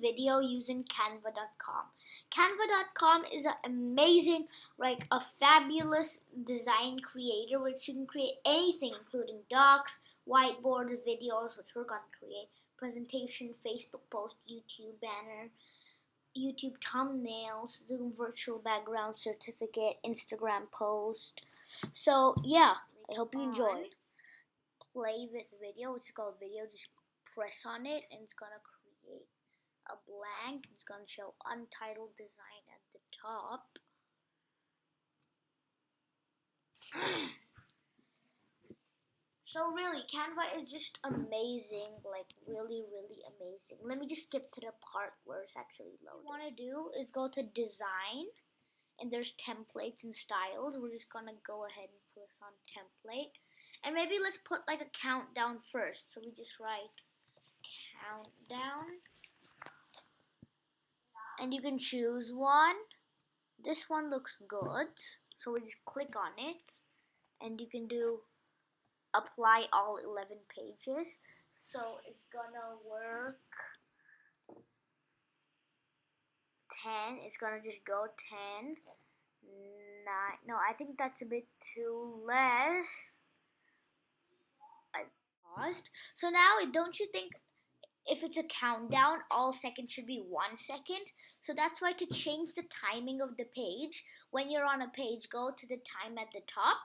video using Canva.com. Canva.com is an amazing, like a fabulous design creator which you can create anything including docs, whiteboards, videos, which we're going to create, presentation, Facebook post, YouTube banner, YouTube thumbnails, Zoom virtual background certificate, Instagram post. So yeah, I hope you enjoyed. Play with video, which is called video. Just press on it and it's gonna create a blank. It's gonna show untitled design at the top. So really, Canva is just amazing, like really amazing. Let me just skip to the part where it's actually loaded. What you want to do is go to design, and there's templates and styles. We're just gonna go ahead and press on template, and maybe let's put like a countdown first. So we just write countdown, and you can choose one. This one looks good, so we just click on it, and you can do apply all 11 pages. So it's gonna work 10. It's gonna just go 10, 9. No, I think that's a bit too less. I paused. So now, don't you think if it's a countdown, all seconds should be 1 second? So that's why to change the timing of the page, when you're on a page, go to the time at the top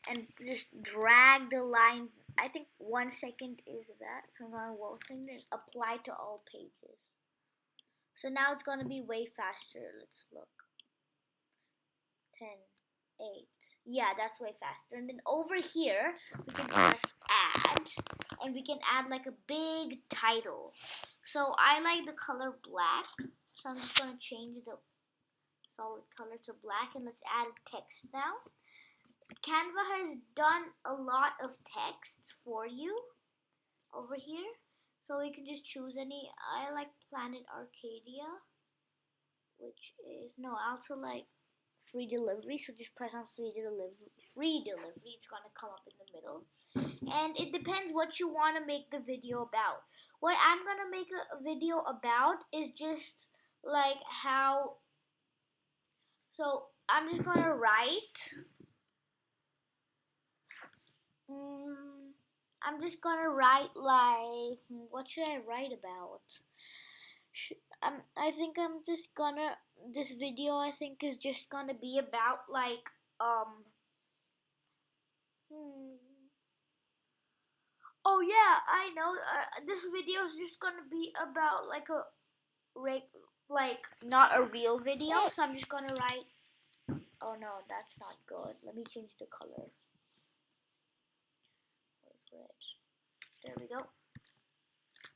and just drag the line. I think 1 second is that. So I'm gonna and apply to all pages. So now it's gonna be way faster. Let's look. 10, 8. Yeah, that's way faster. And then over here, we can press add, and we can add like a big title. So I like the color black, so I'm just gonna change the solid color to black, and let's add text now. Canva has done a lot of texts for you over here, so you can just choose any. I like Planet Arcadia, which is, no, I also like free delivery, so just press on free delivery. It's gonna come up in the middle, and it depends what you want to make the video about. What I'm gonna make a video about is just like how, so I'm just gonna write, I'm just gonna write like, what should I write about? I think I'm just gonna, this video I think is just gonna be about like, oh yeah, I know, this video is just gonna be about like a, like not a real video, so I'm just gonna write, oh no, that's not good. Let me change the color. Where's red? There we go.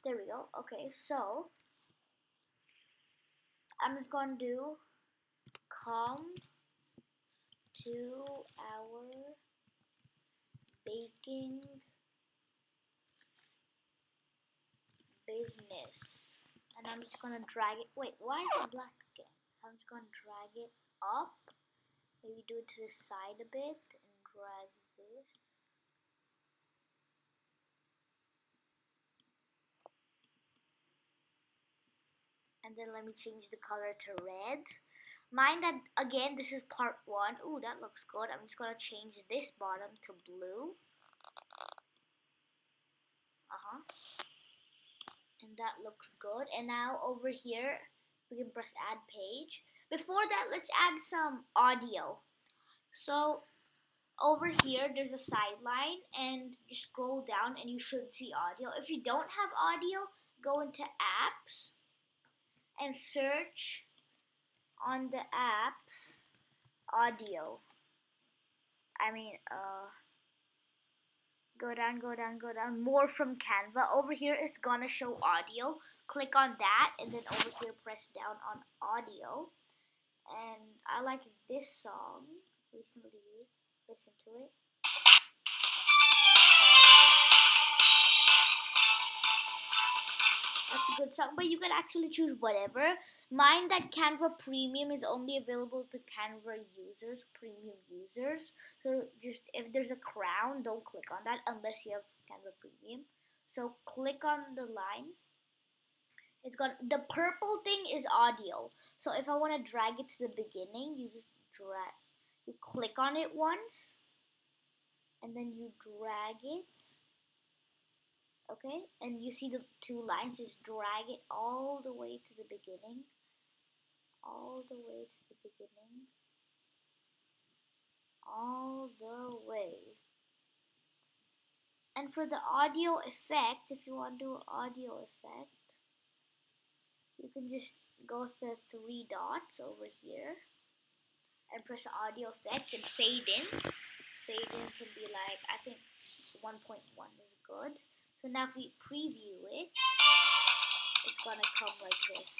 There we go. Okay, so I'm just gonna do come to our baking business, and I'm just gonna drag it. Wait, why is it black again? I'm just gonna drag it up. Maybe do it to the side a bit and drag this. And then let me change the color to red. Mind that, again, this is part 1. Ooh, that looks good. I'm just going to change this bottom to blue. And that looks good. And now over here, we can press add page. Before that, let's add some audio. So over here, there's a sideline, and you scroll down and you should see audio. If you don't have audio, go into apps and search on the apps audio. Go down, more from Canva. Over here is gonna show audio. Click on that, and then over here press down on audio. And I like this song, recently used. Listen to it. That's a good song, but you can actually choose whatever. Mind that Canva Premium is only available to Canva users, premium users. So just if there's a crown, don't click on that unless you have Canva Premium. So click on the line It's got the purple thing is audio. So if I want to drag it to the beginning, you just you click on it once, and then you drag it. Okay, and you see the two lines. Just drag it all the way to the beginning, all the way to the beginning, all the way. And for the audio effect, if you want to do an audio effect, you can just go to the three dots over here and press audio effects and fade in. Fade in can be like, I think 1.1 is good. So now if we preview it, it's gonna come like this.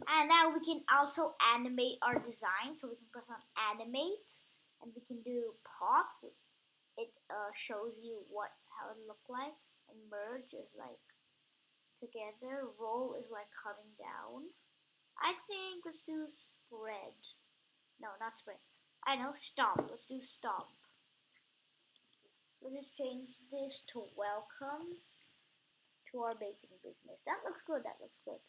And now we can also animate our design. So we can press on animate, and we can do pop. It shows you how it look like, and merge is like together. Roll is like coming down. I think let's do spread. No, not spread. I know, stomp. Let's do stomp. Let's just change this to welcome to our baking business. That looks good. That looks good.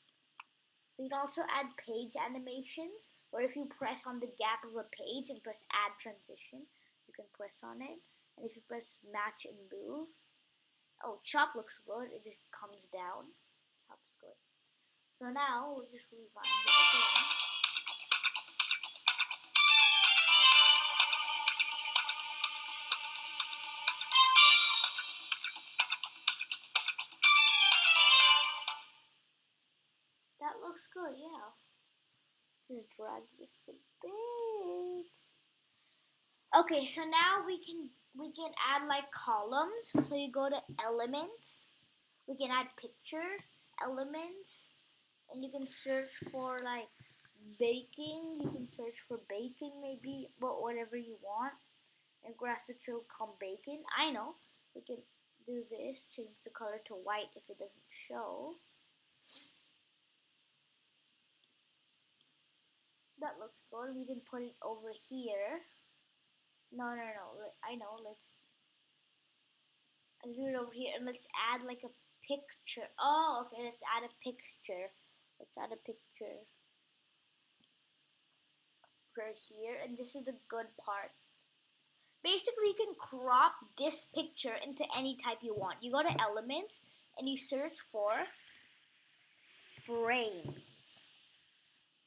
So you can also add page animations, where if you press on the gap of a page and press add transition, you can press on it. And if you press match and move, oh, chop looks good. It just comes down. Chop's good. So now we'll just rewind it again. That looks good, yeah. Just drag this a bit. Okay, so now we can add like columns. So you go to elements. We can add pictures, elements, and you can search for like baking. You can search for baking maybe, but whatever you want. And graphics will come baking. I know. We can do this, change the color to white if it doesn't show. That looks good. We can put it over here. No. I know. Let's do it over here, and let's add like a picture. Oh, okay. Let's add a picture. Let's add a picture right here, and this is the good part. Basically, you can crop this picture into any type you want. You go to elements and you search for frames.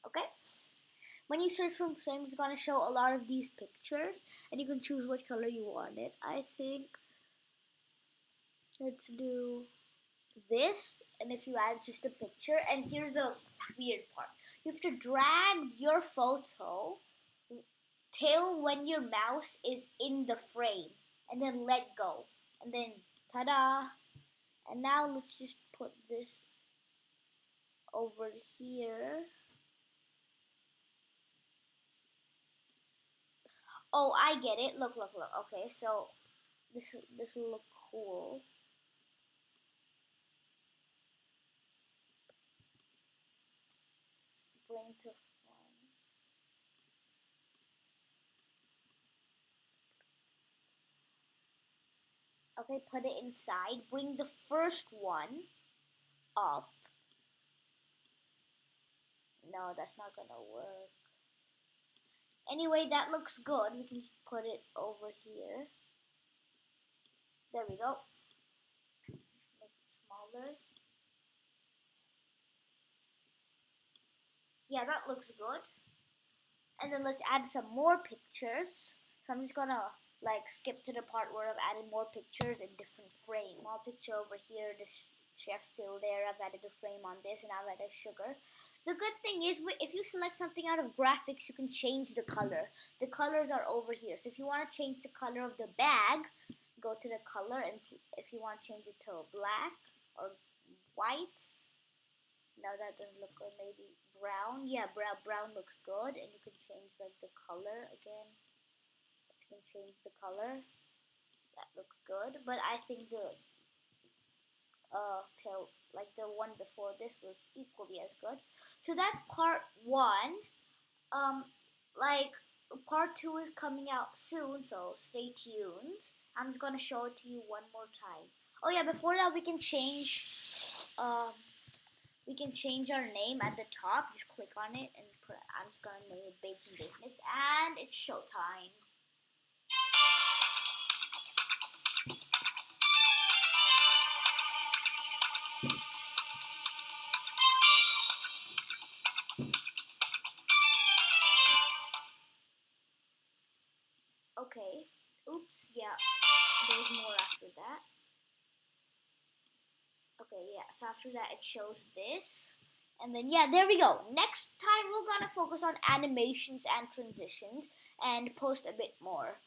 Okay? When you search for frames, it's gonna show a lot of these pictures, and you can choose what color you want it. I think let's do this, and if you add just a picture, and here's the weird part. You have to drag your photo till when your mouse is in the frame, and then let go, and then ta-da. And now let's just put this over here. Oh, I get it. Look. Okay, so this will look cool. Bring to front. Okay, put it inside. Bring the first one up. No, that's not gonna work. Anyway, that looks good. We can put it over here. There we go. Make it smaller. Yeah, that looks good. And then let's add some more pictures. So I'm just gonna like skip to the part where I've added more pictures in different frames. Small picture over here, the chef's still there. I've added a frame on this, and I've added sugar. The good thing is, if you select something out of graphics, you can change the color. The colors are over here. So if you want to change the color of the bag, go to the color, and if you want to change it to black or white, no, that doesn't look good. Maybe brown. Yeah, brown looks good, and you can change like the color again. You can change the color. That looks good, but I think the pill, like the one before this, was equally as good. So that's part one. Like part 2 is coming out soon, so stay tuned. I'm just gonna show it to you one more time. Oh yeah, before that um we can change our name at the top. Just click on it and put. I'm just gonna name it Baking Business, and it's showtime. Okay. Oops. Yeah. There's more after that. Okay. Yeah. So after that, it shows this. And then, yeah, there we go. Next time, we're gonna focus on animations and transitions and post a bit more.